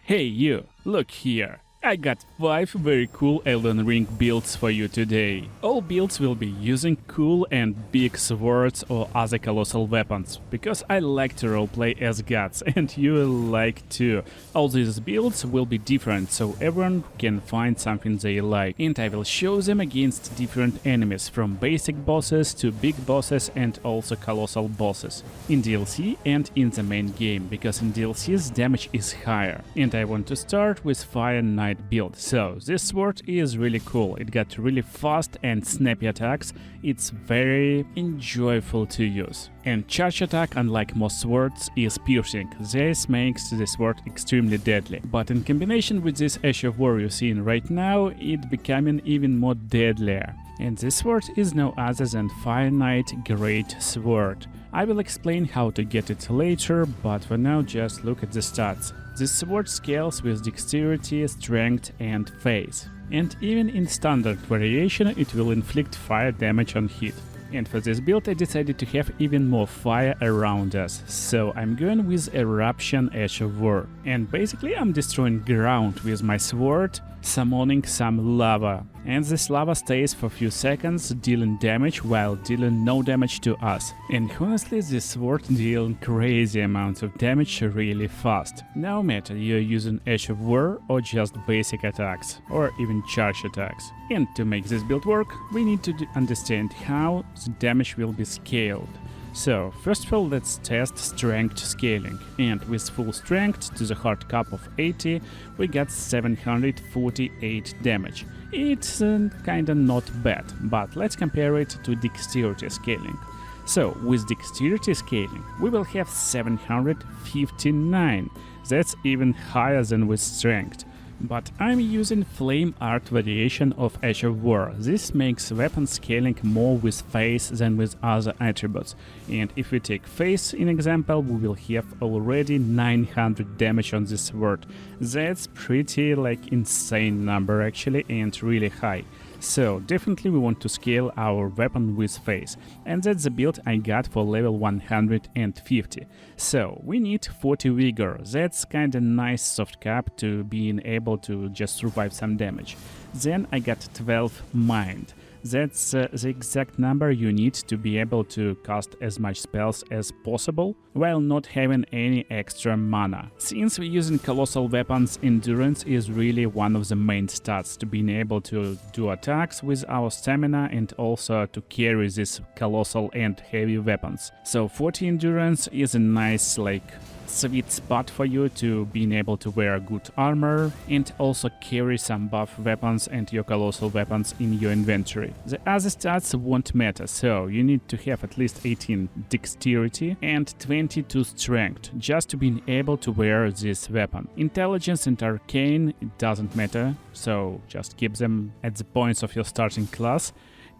Hey you, look here. I got 5 very cool Elden Ring builds for you today. All builds will be using cool and big swords or other colossal weapons, because I like to roleplay as gods and you will like too. All these builds will be different, so everyone can find something they like, and I will show them against different enemies, from basic bosses to big bosses and also colossal bosses, in DLC and in the main game, because in DLC's damage is higher. And I want to start with Fire Knight build. So this sword is really cool. It got really fast and snappy attacks. It's very enjoyable to use. And charge attack, unlike most swords, is piercing. This makes the sword extremely deadly. But in combination with this Ash of War you're seeing right now, it becoming even more deadlier. And this sword is no other than Fire Knight GREATSWORD. I will explain how to get it later, but for now just look at the stats. This sword scales with dexterity, strength and phase. And even in standard variation it will inflict fire damage on hit. And for this build I decided to have even more fire around us, so I'm going with Eruption Ash of War. And basically I'm destroying ground with my sword, summoning some lava. And this lava stays for a few seconds, dealing damage while dealing no damage to us. And honestly, this sword deals crazy amounts of damage really fast. No matter you're using Ash of War or just basic attacks, or even charge attacks. And to make this build work, we need to understand how the damage will be scaled. So, first of all, let's test strength scaling, and with full strength to the hard cap of 80, we got 748 damage. It's kinda not bad, but let's compare it to dexterity scaling. So, with dexterity scaling, we will have 759, that's even higher than with strength. But I'm using Flame Art variation of Ash of War. This makes weapon scaling more with phase than with other attributes. And if we take phase in example, we will have already 900 damage on this sword. That's pretty insane number actually, and really high. So definitely we want to scale our weapon with phase, and that's the build I got for level 150. So we need 40 vigor, that's kinda nice soft cap to being able to just survive some damage. Then I got 12 mind. That's the exact number you need to be able to cast as much spells as possible while not having any extra mana. Since we're using colossal weapons, endurance is really one of the main stats to being able to do attacks with our stamina and also to carry these colossal and heavy weapons. So 40 endurance is a nice sweet spot for you to being able to wear good armor and also carry some buff weapons and your colossal weapons in your inventory. The other stats won't matter, so you need to have at least 18 dexterity and 22 strength just to being able to wear this weapon. Intelligence and arcane, it doesn't matter, so just keep them at the points of your starting class.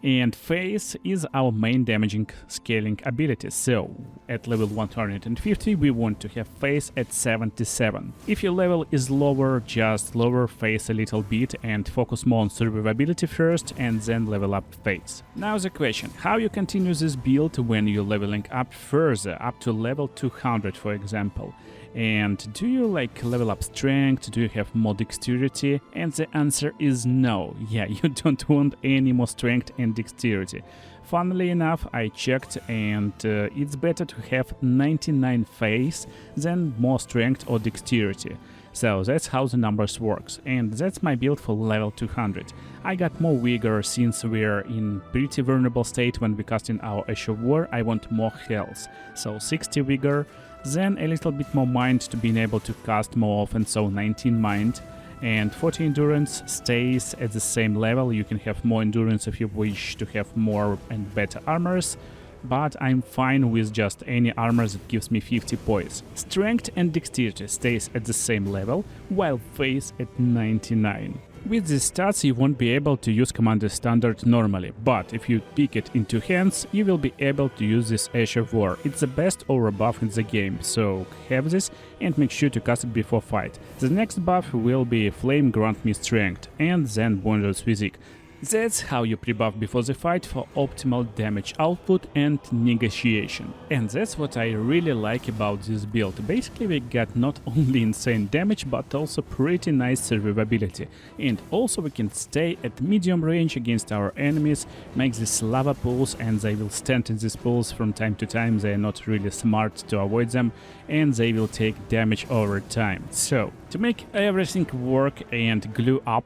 And phase is our main damaging scaling ability, so at level 150 we want to have phase at 77. If your level is lower, just lower phase a little bit and focus more on survivability first and then level up phase. Now the question, how you continue this build when you're leveling up further, up to level 200 for example? And do you level up strength? Do you have more dexterity? And the answer is no. Yeah, you don't want any more strength and dexterity. Funnily enough, I checked and it's better to have 99 phase than more strength or dexterity. So that's how the numbers works, and that's my build for level 200. I got more vigor since we're in pretty vulnerable state when we casting our Ash of War. I want more health, so 60 vigor, then a little bit more mind to being able to cast more often, so 19 mind. And 40 endurance stays at the same level. You can have more endurance if you wish to have more and better armors, but I'm fine with just any armor that gives me 50 poise. Strength and dexterity stays at the same level, while phase at 99. With these stats you won't be able to use Commander Standard normally, but if you pick it into hands, you will be able to use this Ash of War. It's the best aura buff in the game, so have this and make sure to cast it before fight. The next buff will be Flame Grant Me Strength, and then Baldurs Physique. That's how you pre-buff before the fight for optimal damage output and negotiation. And that's what I really like about this build. Basically we got not only insane damage but also pretty nice survivability. And also we can stay at medium range against our enemies, make these lava pools, and they will stand in these pools from time to time. They are not really smart to avoid them and they will take damage over time. So to make everything work and glue up,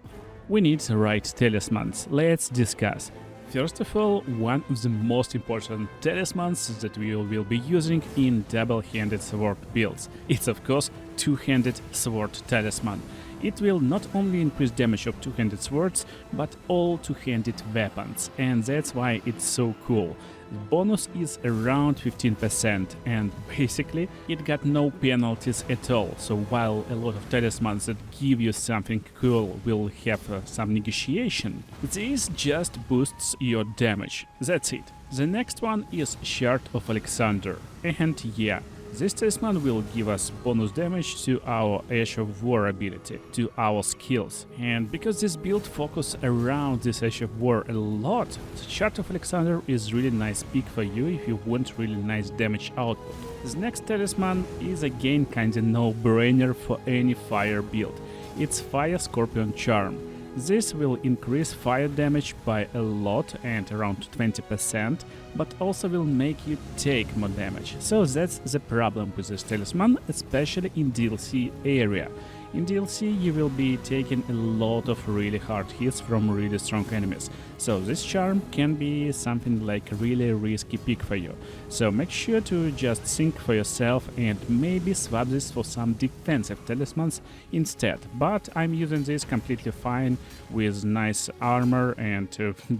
we need the right talismans. Let's discuss. First of all, one of the most important talismans that we will be using in double-handed sword builds. It's of course two-handed sword talisman. It will not only increase damage of two-handed swords, but all two-handed weapons, and that's why it's so cool. The bonus is around 15%, and basically it got no penalties at all, so while a lot of talismans that give you something cool will have some negotiation, this just boosts your damage. That's it. The next one is Shard of Alexander, and yeah, this talisman will give us bonus damage to our Ash of War ability, to our skills. And because this build focuses around this Ash of War a lot, the Shard of Alexander is really nice pick for you if you want really nice damage output. This next talisman is again kinda no-brainer for any fire build. It's Fire Scorpion Charm. This will increase fire damage by a lot and around 20%, but also will make you take more damage. So that's the problem with this talisman, especially in DLC area. In DLC you will be taking a lot of really hard hits from really strong enemies, so this charm can be something like a really risky pick for you. So make sure to just think for yourself and maybe swap this for some defensive talismans instead. But I'm using this completely fine with nice armor and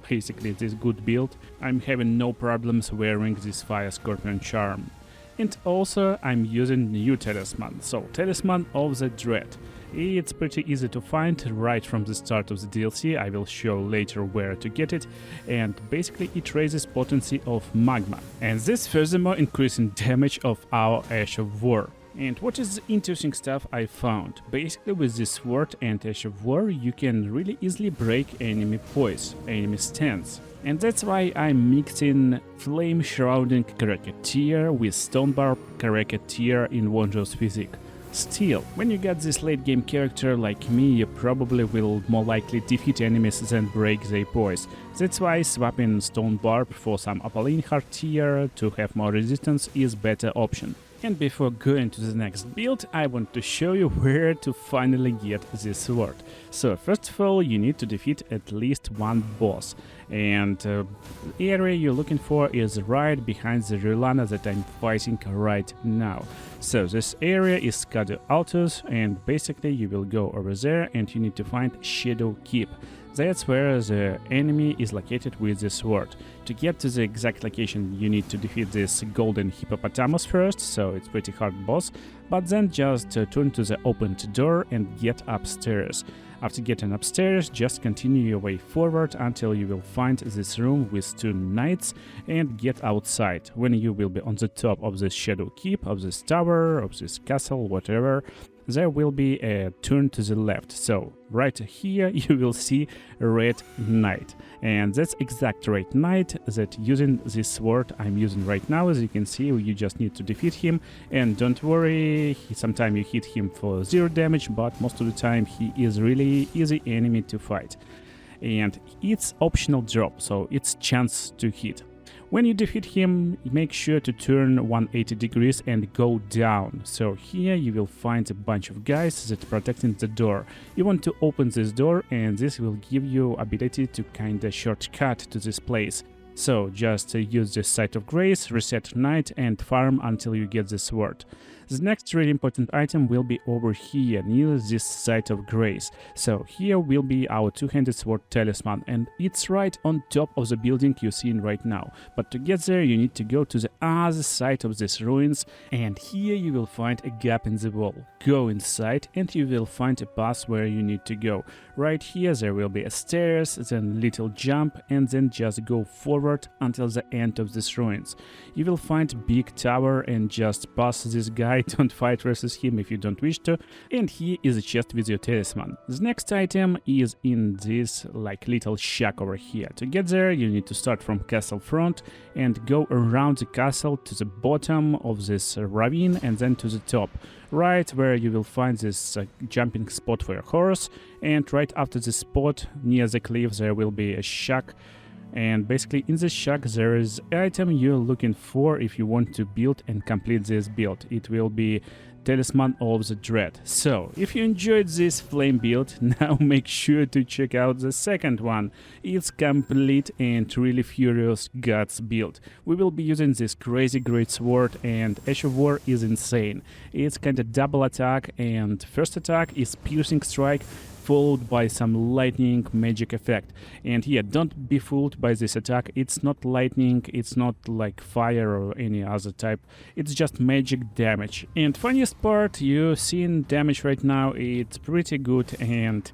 basically this good build. I'm having no problems wearing this Fire Scorpion charm. And also I'm using new talisman, so Talisman of the Dread. It's pretty easy to find right from the start of the DLC, I will show later where to get it, and basically it raises potency of magma, and this furthermore increasing damage of our Ash of War. And what is the interesting stuff I found? Basically with this sword and Ash of War you can really easily break enemy poise, enemy stance. And that's why I'm mixing Flame Shrouding Character with Stonebarb Character in Wander's physique. Still, when you get this late game character like me, you probably will more likely defeat enemies than break their poise. That's why swapping Stonebarb for some Opaline Heart tier to have more resistance is better option. And before going to the next build, I want to show you where to finally get this sword. So first of all, you need to defeat at least one boss, and the area you're looking for is right behind the Rulana that I'm fighting right now. So this area is Scadu Altus, and basically you will go over there and you need to find Shadow Keep. That's where the enemy is located with the sword. To get to the exact location you need to defeat this golden hippopotamus first, so it's pretty hard boss, but then just turn to the opened door and get upstairs. After getting upstairs, just continue your way forward until you will find this room with two knights and get outside. When you will be on the top of this Shadow Keep, of this tower, of this castle, whatever, there will be a turn to the left. So right here you will see a red knight, and that's exact red knight that using this sword I'm using right now. As you can see, you just need to defeat him, and don't worry, sometimes you hit him for 0 damage, but most of the time he is really easy enemy to fight, and it's optional drop, so it's chance to hit. When you defeat him, make sure to turn 180 degrees and go down. So here you will find a bunch of guys that are protecting the door. You want to open this door, and this will give you ability to kinda shortcut to this place. So just use this Site of Grace, reset Knight, and farm until you get the sword. The next really important item will be over here, near this Site of Grace. So here will be our two-handed sword talisman, and it's right on top of the building you're seeing right now. But to get there you need to go to the other side of these ruins, and here you will find a gap in the wall. Go inside and you will find a path where you need to go. Right here there will be a stairs, then little jump, and then just go forward until the end of these ruins. You will find big tower and just pass this guy right, don't fight versus him if you don't wish to. And here is a chest with your talisman. The next item is in this like little shack over here. To get there, you need to start from castle front and go around the castle to the bottom of this ravine and then to the top, right where you will find this jumping spot for your horse. And right after this spot near the cliff there will be a shack. And basically in this shack there is item you're looking for if you want to build and complete this build. It will be Talisman of the Dread. So, if you enjoyed this flame build, now make sure to check out the second one. It's complete and really furious gods build. We will be using this crazy greatsword, and Ash of War is insane. It's kinda double attack, and first attack is piercing strike, followed by some lightning magic effect. And yeah, don't be fooled by this attack. It's not lightning, it's not like fire or any other type. It's just magic damage. And funniest part, you're seeing damage right now, it's pretty good, and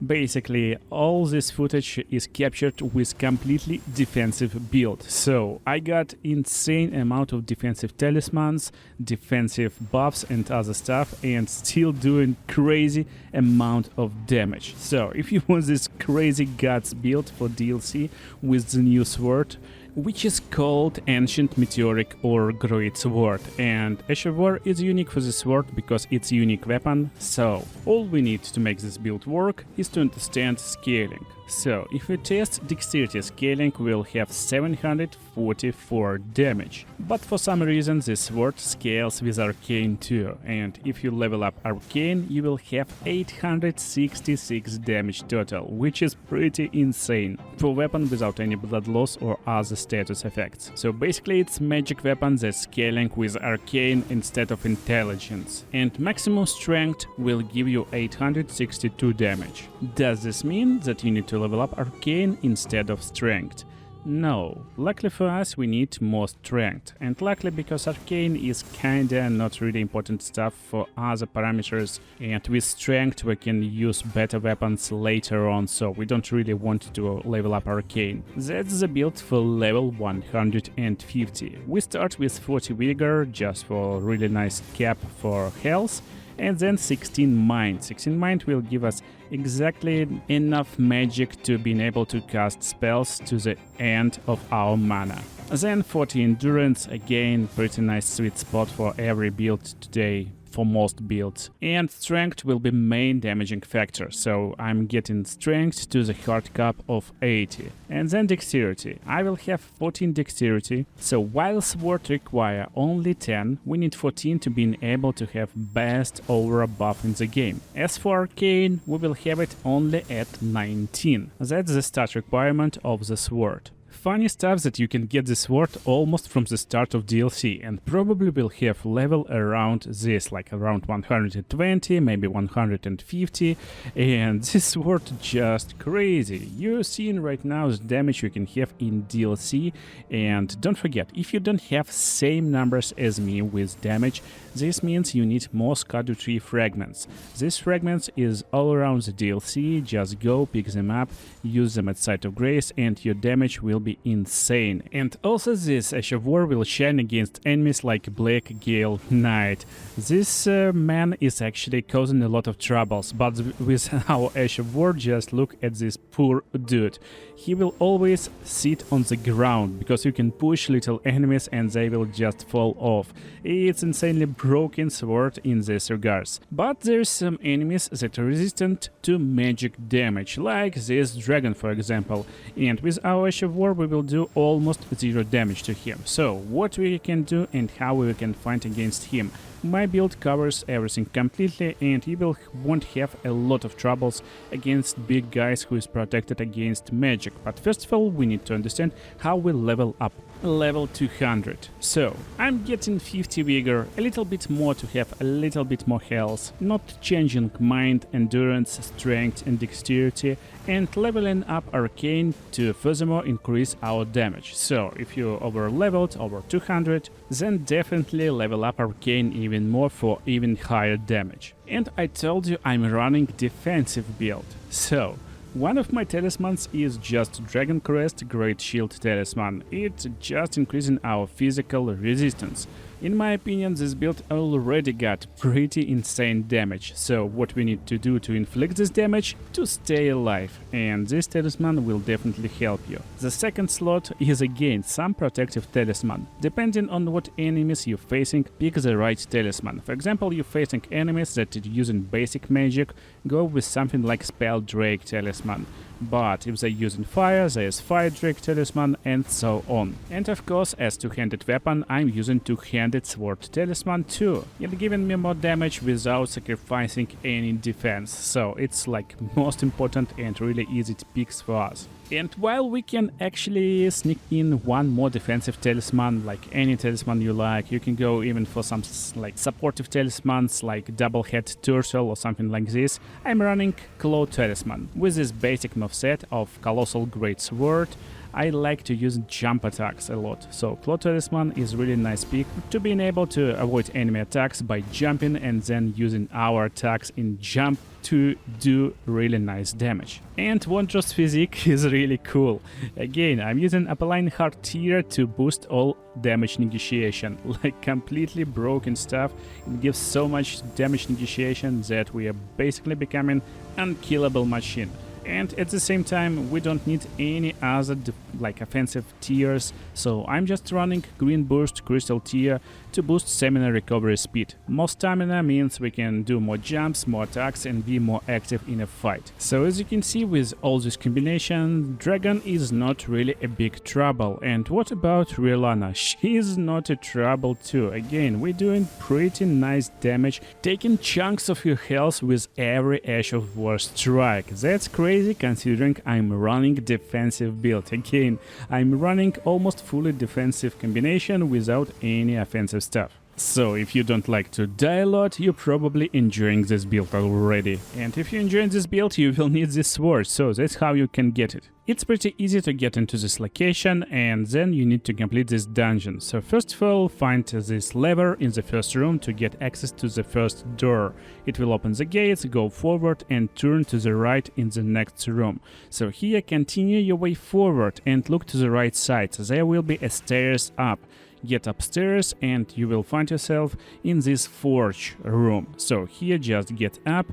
basically all this footage is captured with completely defensive build. So I got insane amount of defensive talismans, defensive buffs and other stuff, and still doing crazy amount of damage. So if you want this crazy guts build for DLC with the new sword, which is called Ancient Meteoric or Greatsword, and Ash of War is unique for this sword because it's a unique weapon, so all we need to make this build work is to understand scaling. So, if we test dexterity scaling, we'll have 744 damage. But for some reason this sword scales with arcane too, and if you level up arcane, you will have 866 damage total, which is pretty insane for a weapon without any blood loss or other status effects. So basically it's magic weapon that's scaling with arcane instead of intelligence. And maximum strength will give you 862 damage. Does this mean that you need to level up arcane instead of strength? No, luckily for us we need more strength, and luckily because arcane is kinda not really important stuff for other parameters, and with strength we can use better weapons later on, so we don't really want to level up arcane. That's the build for level 150. We start with 40 vigor just for really nice cap for health, and then 16 mind. 16 mind will give us exactly enough magic to be able to cast spells to the end of our mana. Then 40 endurance, again pretty nice sweet spot for every build today, for most builds. And strength will be main damaging factor, so I'm getting strength to the hard cap of 80. And then dexterity. I will have 14 dexterity, so while sword require only 10, we need 14 to be able to have best aura buff in the game. As for arcane, we will have it only at 19. That's the stat requirement of the sword. Funny stuff that you can get this sword almost from the start of DLC, and probably will have level around this, like around 120, maybe 150, and this sword just crazy. You're seeing right now the damage you can have in DLC, and don't forget, if you don't have same numbers as me with damage, this means you need more Skadu tree fragments. These fragments is all around the DLC, just go pick them up, use them at Site of Grace, and your damage will be insane. And also this Ash of War will shine against enemies like Black Gale Knight. This man is actually causing a lot of troubles, but with our Ash of War, just look at this poor dude. He will always sit on the ground, because you can push little enemies and they will just fall off. It's insanely broken sword in this regards. But there's some enemies that are resistant to magic damage, like this dragon for example, and with our Ash of War we will do almost 0 damage to him. So what we can do and how we can fight against him. My build covers everything completely, and you won't have a lot of troubles against big guys who is protected against magic. But first of all, we need to understand how we level up. Level 200. So, I'm getting 50 vigor, a little bit more to have a little bit more health, not changing mind, endurance, strength and dexterity, and leveling up arcane to furthermore increase our damage. So, if you over-leveled over 200, then definitely level up arcane even more for even higher damage. And I told you I'm running defensive build. So, one of my talismans is just Dragon Crest Great Shield Talisman. It's just increasing our physical resistance. In my opinion, this build already got pretty insane damage, so what we need to do to inflict this damage? To stay alive, and this talisman will definitely help you. The second slot is again some protective talisman. Depending on what enemies you're facing, pick the right talisman. For example, you're facing enemies that are using basic magic, go with something like Spell Drake talisman. But if they're using fire, there's Fire Drake talisman, and so on. And of course, as two-handed weapon, I'm using two-handed sword talisman too. It's giving me more damage without sacrificing any defense, so it's like most important and really easy to pick for us. And while we can actually sneak in one more defensive talisman, like any talisman you like, you can go even for some like supportive talismans like double head turtle or something like this. I'm running Claw talisman. With this basic moveset of colossal greatsword, I like to use jump attacks a lot, so Claw Talisman is really nice pick to being able to avoid enemy attacks by jumping and then using our attacks in jump to do really nice damage. And Wondrous Physique is really cool. Again, I'm using Apaline Heart tier to boost all damage negotiation, like completely broken stuff. It gives so much damage negotiation that we are basically becoming unkillable machine. And at the same time, we don't need any other like offensive tiers, so I'm just running Green Burst Crystal tier to boost stamina recovery speed. More stamina means we can do more jumps, more attacks, and be more active in a fight. So as you can see, with all this combination, Dragon is not really a big trouble. And what about Riolana? She is not a trouble too. Again, we're doing pretty nice damage, taking chunks of your health with every Ash of War strike. That's crazy considering I'm running defensive build. Again, I'm running almost fully defensive combination without any offensive stuff. So if you don't like to die a lot, you're probably enjoying this build already. And if you're enjoying this build, you will need this sword, so that's how you can get it. It's pretty easy to get into this location, and then you need to complete this dungeon. So first of all, find this lever in the first room to get access to the first door. It will open the gates, go forward and turn to the right in the next room. So here continue your way forward and look to the right side. There will be a stairs up. Get upstairs and you will find yourself in this forge room. So here just get up,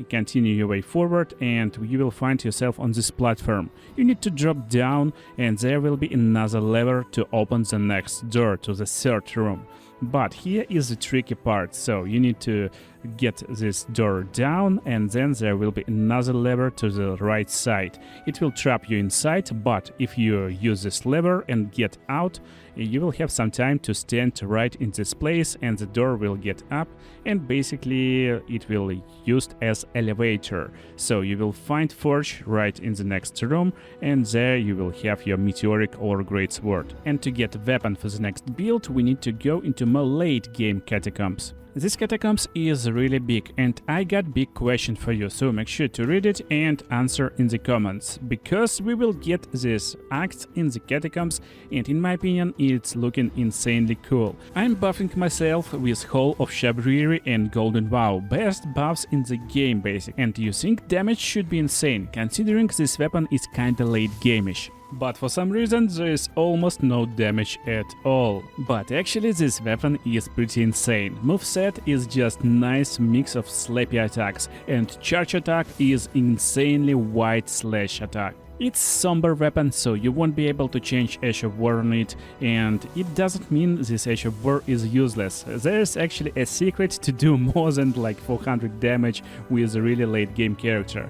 continue your way forward and you will find yourself on this platform. You need to drop down and there will be another lever to open the next door to the third room. But here is the tricky part, so you need to get this door down and then there will be another lever to the right side. It will trap you inside, but if you use this lever and get out, you will have some time to stand right in this place and the door will get up and basically it will be used as elevator. So you will find Forge right in the next room and there you will have your meteoric or greatsword. And to get a weapon for the next build, we need to go into more late game catacombs. This catacombs is really big and I got big question for you, so make sure to read it and answer in the comments, because we will get this act in the catacombs and in my opinion it's looking insanely cool. I'm buffing myself with Hall of Shabriri and Golden Vow, best buffs in the game basic, and you think damage should be insane, considering this weapon is kinda late game-ish. But for some reason there is almost no damage at all. But actually this weapon is pretty insane. Moveset is just nice mix of slappy attacks, and charge attack is insanely wide slash attack. It's somber weapon, so you won't be able to change Ash of War on it, and it doesn't mean this Ash of War is useless. There's actually a secret to do more than like 400 damage with a really late game character.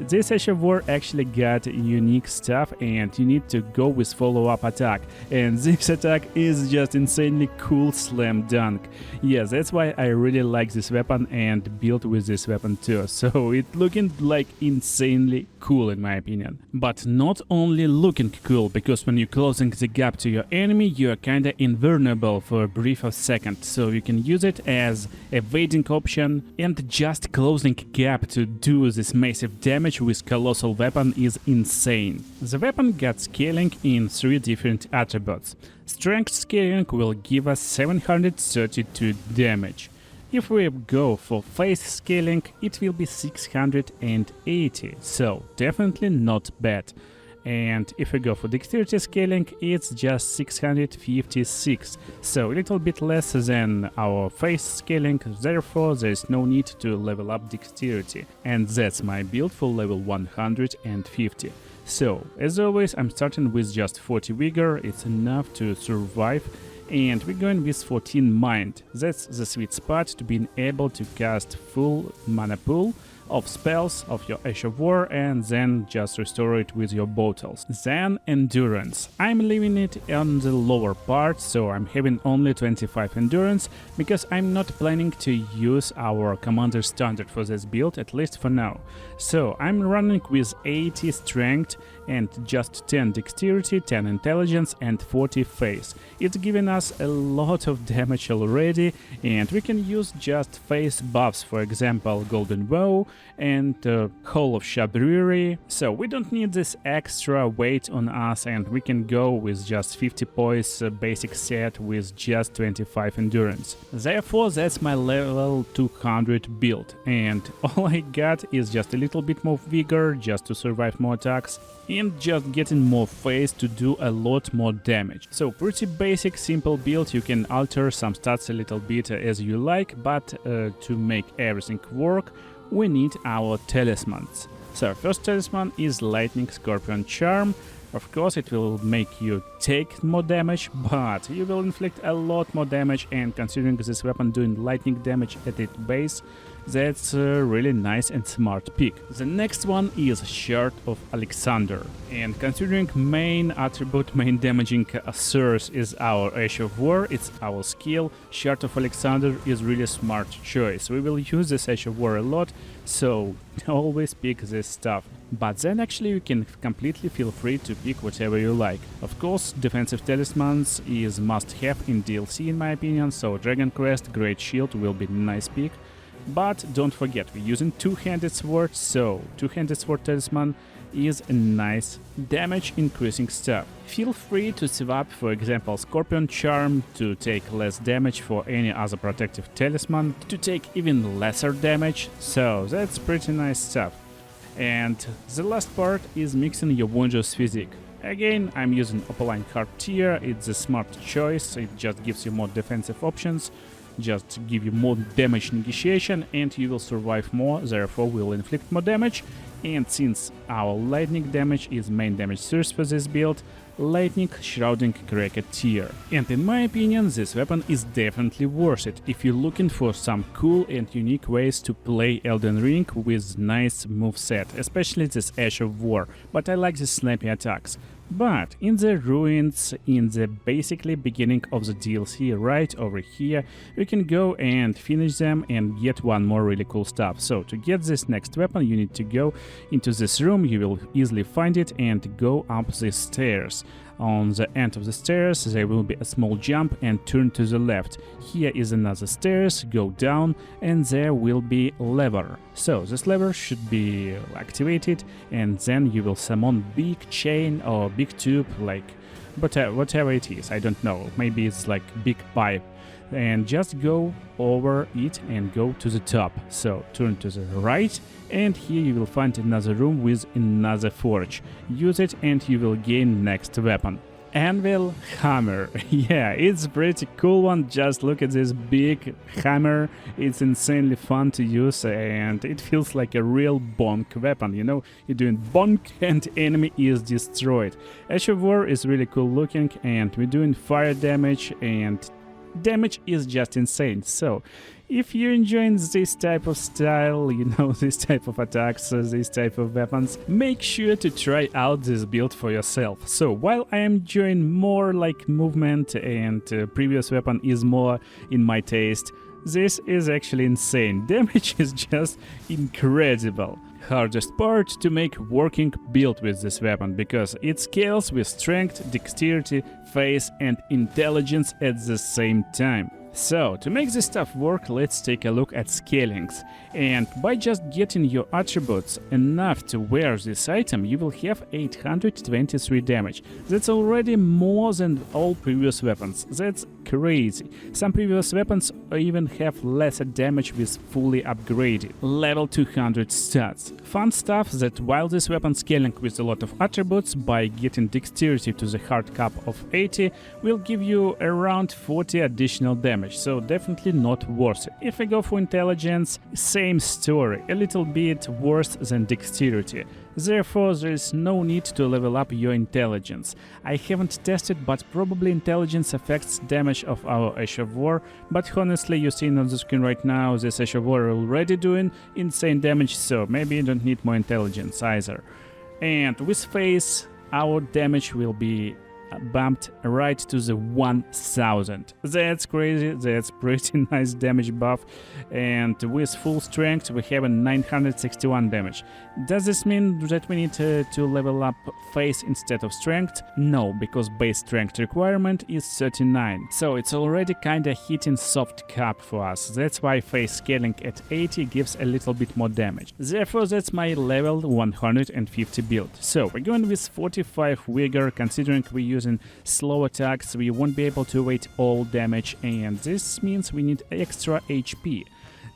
This Ash of War actually got unique stuff and you need to go with follow-up attack, and this attack is just insanely cool slam dunk. Yeah, that's why I really like this weapon and build with this weapon too, so it looking like insanely cool in my opinion. But not only looking cool, because when you're closing the gap to your enemy you are kinda invulnerable for a brief of second, so you can use it as a evading option, and just closing gap to do this massive damage with colossal weapon is insane. The weapon got scaling in 3 different attributes. Strength scaling will give us 732 damage. If we go for face scaling, it will be 680, so definitely not bad. And if we go for dexterity scaling, it's just 656, so a little bit less than our face scaling, therefore there is no need to level up dexterity. And that's my build for level 150. So, as always, I'm starting with just 40 vigor, it's enough to survive. And we're going with 14 mind. That's the sweet spot to being able to cast full mana pool of spells of your Ash of War and then just restore it with your bottles. Then endurance. I'm leaving it on the lower part, so I'm having only 25 endurance because I'm not planning to use our commander standard for this build, at least for now. So I'm running with 80 strength and just 10 dexterity, 10 intelligence and 40 face. It's giving us a lot of damage already, and we can use just face buffs, for example Golden Bow and Hall of Shabrewery, so we don't need this extra weight on us and we can go with just 50 points basic set with just 25 endurance. Therefore that's my level 200 build, and all I got is just a little bit more vigor just to survive more attacks and just getting more face to do a lot more damage. So pretty basic simple build, you can alter some stats a little bit as you like, but to make everything work we need our talismans. So first talisman is Lightning Scorpion Charm. Of course it will make you take more damage, but you will inflict a lot more damage, and considering this weapon doing lightning damage at its base, that's a really nice and smart pick. The next one is Shard of Alexander, and considering main attribute, main damaging source is our Ash of War, it's our skill, Shard of Alexander is really smart choice. We will use this Ash of War a lot, so always pick this stuff. But then actually you can completely feel free to pick whatever you like. Of course, defensive talismans is must-have in DLC in my opinion, so Dragon Crest, Great Shield will be a nice pick. But don't forget, we're using two-handed sword, so two-handed sword talisman is a nice damage increasing stuff. Feel free to swap, for example, Scorpion Charm to take less damage for any other protective talisman, to take even lesser damage, so that's pretty nice stuff. And the last part is mixing your Wondrous Physique. Again, I'm using Opaline Heart Tier, it's a smart choice, it just gives you more defensive options, just give you more damage negotiation and you will survive more, therefore will inflict more damage. And since our lightning damage is main damage source for this build, Lightning Shrouding Cracker Tier. And in my opinion, this weapon is definitely worth it if you're looking for some cool and unique ways to play Elden Ring with nice moveset, especially this Ash of War, but I like the snappy attacks. But in the ruins, in the basically beginning of the DLC right over here, you can go and finish them and get one more really cool stuff. So to get this next weapon you need to go into this room, you will easily find it and go up the stairs. On the end of the stairs there will be a small jump and turn to the left. Here is another stairs, go down and there will be lever. So this lever should be activated and then you will summon big chain or big tube, like whatever it is, I don't know, maybe it's like big pipe. And just go over it and go to the top. So turn to the right and here you will find another room with another forge. Use it and you will gain next weapon. Anvil Hammer. Yeah, it's a pretty cool one, just look at this big hammer, it's insanely fun to use and it feels like a real bonk weapon, you know, you're doing bonk and enemy is destroyed. Ash of War is really cool looking and we're doing fire damage and damage is just insane. So if you're enjoying this type of style, you know, this type of attacks, this type of weapons, make sure to try out this build for yourself. So while I am enjoying more like movement and previous weapon is more in my taste, this is actually insane. Damage is just incredible. Hardest part to make working build with this weapon, because it scales with strength, dexterity, face and intelligence at the same time. So, to make this stuff work, let's take a look at scalings. And by just getting your attributes enough to wear this item, you will have 823 damage. That's already more than all previous weapons. That's crazy. Some previous weapons even have lesser damage with fully upgraded level 200 stats. Fun stuff that while this weapon scaling with a lot of attributes, by getting dexterity to the hard cap of 80 will give you around 40 additional damage, so definitely not worth it. If I go for intelligence, same story, a little bit worse than dexterity. Therefore, there is no need to level up your intelligence. I haven't tested, but probably intelligence affects damage of our Ash of War, but honestly, you see on the screen right now, this Ash of War already doing insane damage, so maybe you don't need more intelligence either. And with Phase, our damage will be bumped right to the 1000. That's crazy, that's pretty nice damage buff. And with full strength we have a 961 damage. Does this mean that we need to level up Phase instead of strength? No, because base strength requirement is 39, so it's already kinda hitting soft cap for us. That's why Phase scaling at 80 gives a little bit more damage. Therefore that's my level 150 build. So we're going with 45 vigor. Considering we use slow attacks, we won't be able to evade all damage, and this means we need extra HP.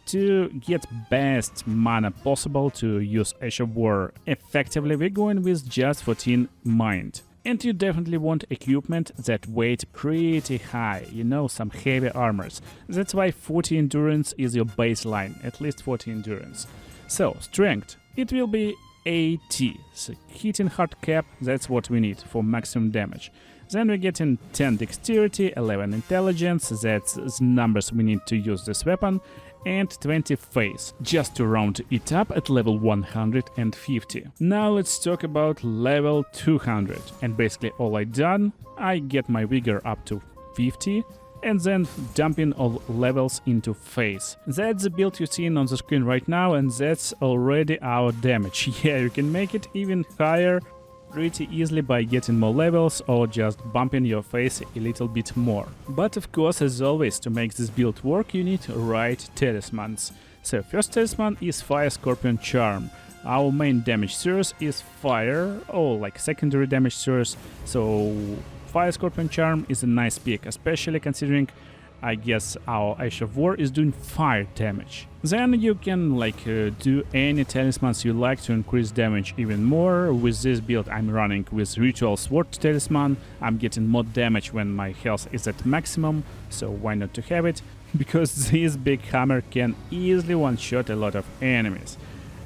To get best mana possible to use Ash of War effectively, we're going with just 14 mind. And you definitely want equipment that weight pretty high, you know, some heavy armors. That's why 40 endurance is your baseline, at least 40 endurance. So, strength, it will be 80, so hitting hard cap, that's what we need for maximum damage. Then we're getting 10 dexterity, 11 intelligence, that's the numbers we need to use this weapon, and 20 phase, just to round it up at level 150. Now let's talk about level 200, and basically all I done, I get my vigor up to 50, and then dumping all levels into phase. That's the build you're seeing on the screen right now, and that's already our damage. Yeah, you can make it even higher pretty easily by getting more levels or just bumping your face a little bit more. But of course, as always, to make this build work you need right talismans. So first talisman is Fire Scorpion Charm. Our main damage source is fire, or like secondary damage source, so Fire Scorpion Charm is a nice pick, especially considering I guess our Ash of War is doing fire damage. Then you can do any talismans you like to increase damage even more. With this build I'm running with Ritual Sword Talisman. I'm getting more damage when my health is at maximum, so why not to have it? Because this big hammer can easily one-shot a lot of enemies.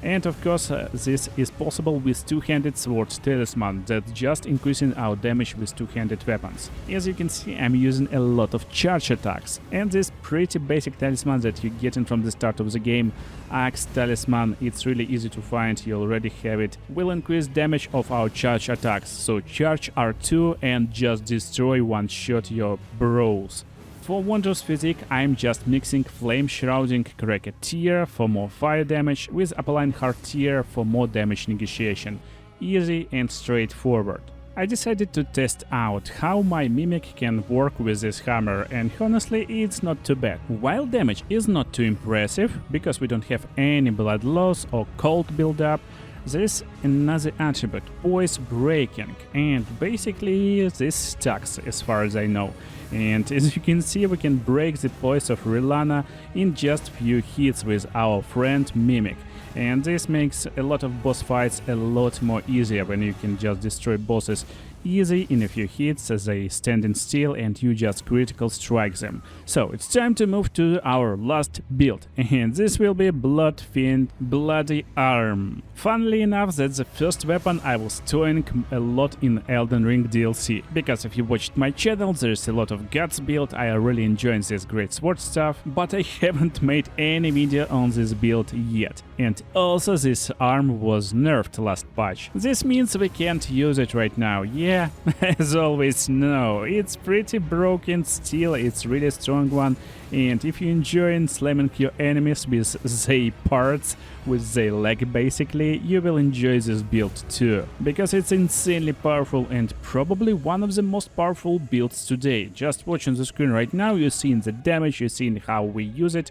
And of course, this is possible with Two-Handed Sword Talisman, that's just increasing our damage with two-handed weapons. As you can see, I'm using a lot of charge attacks, and this pretty basic talisman that you're getting from the start of the game, Axe Talisman, it's really easy to find, you already have it, will increase damage of our charge attacks, so charge R2 and just destroy one-shot your bros. For Wondrous Physique, I'm just mixing Flame Shrouding Cracketeer for more fire damage with Apolline Heartier for more damage negotiation. Easy and straightforward. I decided to test out how my Mimic can work with this hammer, and honestly it's not too bad. While damage is not too impressive, because we don't have any blood loss or cold buildup, there is another attribute, Poise Breaking, and basically this stacks as far as I know. And as you can see, we can break the poise of Rilana in just few hits with our friend Mimic. And this makes a lot of boss fights a lot more easier when you can just destroy bosses easy in a few hits as they standing still and you just critical strike them. So it's time to move to our last build, and this will be Blood Fiend Bloody Arm. Funnily enough, that's the first weapon I was throwing a lot in Elden Ring DLC, because if you watched my channel, there's a lot of guts build, I are really enjoying this great sword stuff, but I haven't made any video on this build yet. And also this arm was nerfed last patch. This means we can't use it right now. Yeah, as always, no, it's pretty broken still, it's really strong one, and if you're enjoying slamming your enemies with their parts, with their leg basically, you will enjoy this build too, because it's insanely powerful and probably one of the most powerful builds today. Just watching the screen right now, you're seeing the damage, you're seeing how we use it,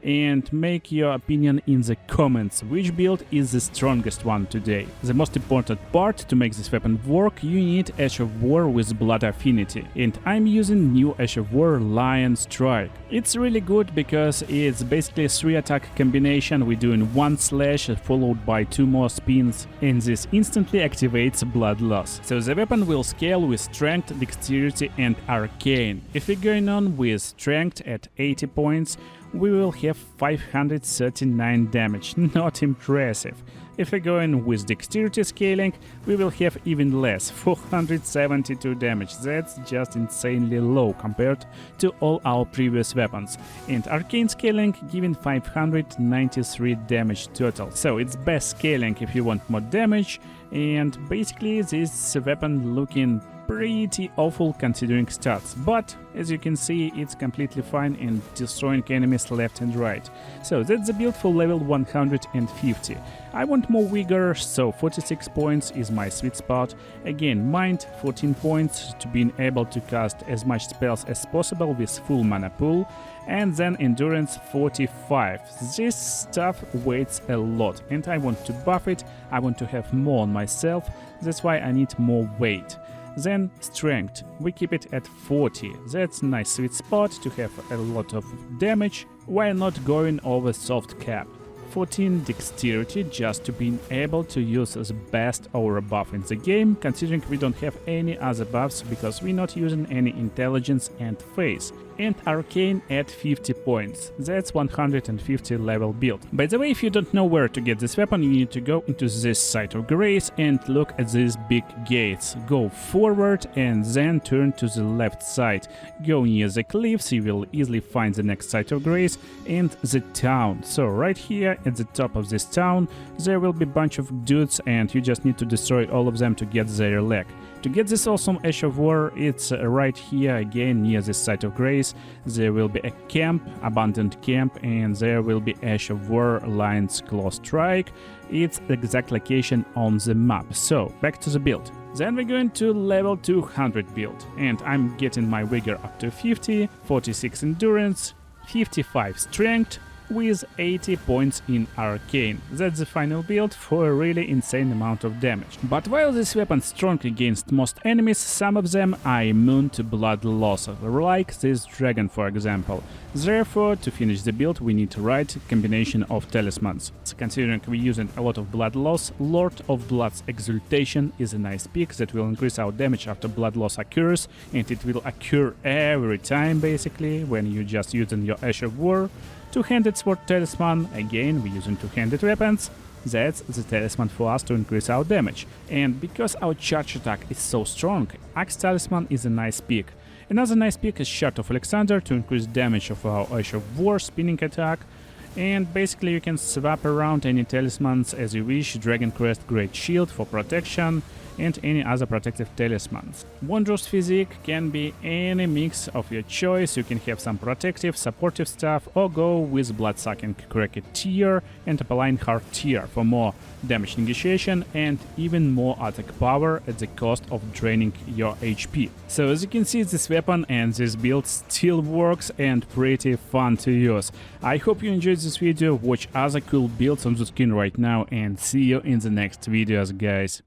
and make your opinion in the comments, which build is the strongest one today. The most important part to make this weapon work, you need Ash of War with Blood Affinity, and I'm using new Ash of War Lion Strike. It's really good because it's basically a 3 attack combination. We're doing 1 slash followed by 2 more spins, and this instantly activates blood loss. So the weapon will scale with strength, dexterity and arcane. If we're going on with strength at 80 points, we will have 539 damage, not impressive. If we're going with dexterity scaling, we will have even less, 472 damage. That's just insanely low compared to all our previous weapons. And arcane scaling giving 593 damage total. So it's best scaling if you want more damage, and basically this weapon looking pretty awful considering stats, but as you can see it's completely fine in destroying enemies left and right. So that's the build for level 150. I want more vigor, so 46 points is my sweet spot. Again, mind 14 points to being able to cast as much spells as possible with full mana pool, and then endurance 45. This stuff weighs a lot and I want to buff it, I want to have more on myself, that's why I need more weight. Then strength, we keep it at 40, that's a nice sweet spot to have a lot of damage while not going over soft cap. 14 dexterity just to being able to use the best aura buff in the game, considering we don't have any other buffs because we're not using any intelligence and phase. And arcane at 50 points, that's 150 level build. By the way, if you don't know where to get this weapon, you need to go into this site of grace and look at these big gates. Go forward and then turn to the left side. Go near the cliffs, you will easily find the next site of grace and the town. So right here at the top of this town there will be a bunch of dudes and you just need to destroy all of them to get their leg. To get this awesome Ash of War, it's right here again near this site of grace. There will be a camp, abandoned camp, and there will be Ash of War Lion's Claw Strike. It's the exact location on the map. So back to the build. Then we're going to level 200 build, and I'm getting my vigor up to 50, 46 endurance, 55 strength, with 80 points in arcane. That's the final build for a really insane amount of damage. But while this weapon is strong against most enemies, some of them are immune to blood loss, like this dragon for example. Therefore, to finish the build we need the right combination of talismans. Considering we're using a lot of blood loss, Lord of Blood's Exaltation is a nice pick that will increase our damage after blood loss occurs, and it will occur every time basically when you're just using your Ash of War. Two-handed sword talisman, again we're using two-handed weapons, that's the talisman for us to increase our damage. And because our charge attack is so strong, axe talisman is a nice pick. Another nice pick is Shard of Alexander to increase damage of our Ash of War spinning attack. And basically you can swap around any talismans as you wish, Dragon Crest Great Shield for protection, and any other protective talismans. Wondrous Physique can be any mix of your choice, you can have some protective, supportive stuff, or go with Blood-Sucking Cracked Tear and Apaline Heart Tear for more damage negotiation and even more attack power at the cost of draining your HP. So as you can see, this weapon and this build still works and pretty fun to use. I hope you enjoyed this video, watch other cool builds on the screen right now, and see you in the next videos, guys.